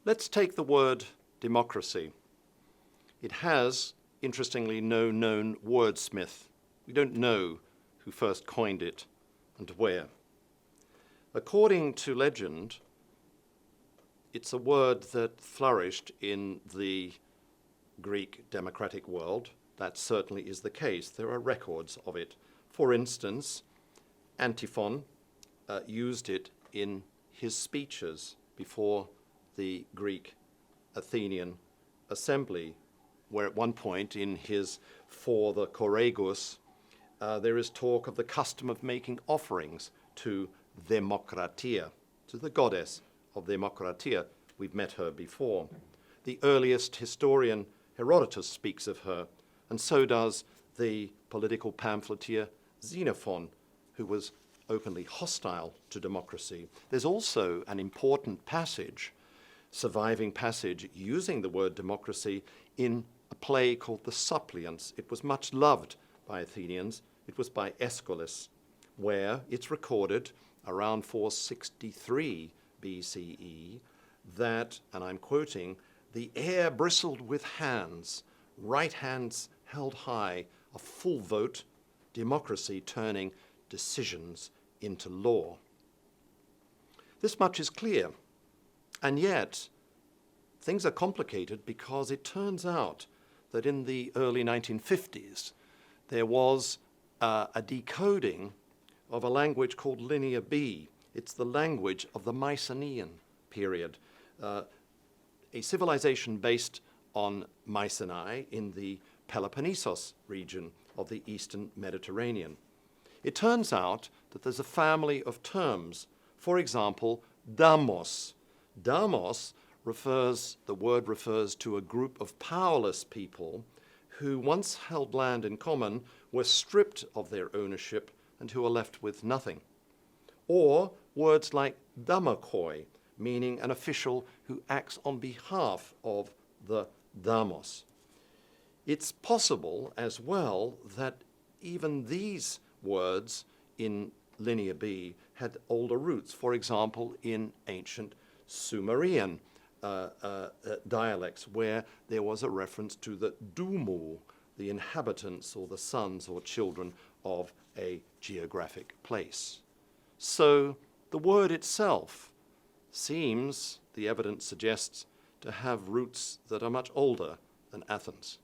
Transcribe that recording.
Let's take the word democracy. It has, interestingly, no known wordsmith. We don't know who first coined it and where. According to legend, it's a word that flourished in the Greek democratic world. That certainly is the case. There are records of it. For instance, Antiphon used it in his speeches before the Greek Athenian assembly, where at one point in his For the Choragus, there is talk of the custom of making offerings to Demokratia, to the goddess of Demokratia. We've met her before. The earliest historian Herodotus speaks of her, and so does the political pamphleteer Xenophon, who was openly hostile to democracy. There's also an important passage, surviving passage, using the word democracy in a play called The Suppliants. It was much loved by Athenians. It was by Aeschylus, where it's recorded around 463 BCE that, and I'm quoting, the air bristled with hands, right hands held high, a full vote, democracy turning decisions into law. This much is clear, and yet things are complicated because it turns out that in the early 1950s there was a decoding of a language called Linear B. It's the language of the Mycenaean period, a civilization based on Mycenae in the Peloponnesos region of the eastern Mediterranean. It turns out that there's a family of terms. For example, damos. Damos the word refers to a group of powerless people who once held land in common, were stripped of their ownership, and who are left with nothing. Or words like damakoi, meaning an official who acts on behalf of the damos. It's possible as well that even these words in Linear B had older roots, for example, in ancient Sumerian dialects, where there was a reference to the Dumu, the inhabitants or the sons or children of a geographic place. So the word itself seems, the evidence suggests, to have roots that are much older than Athens.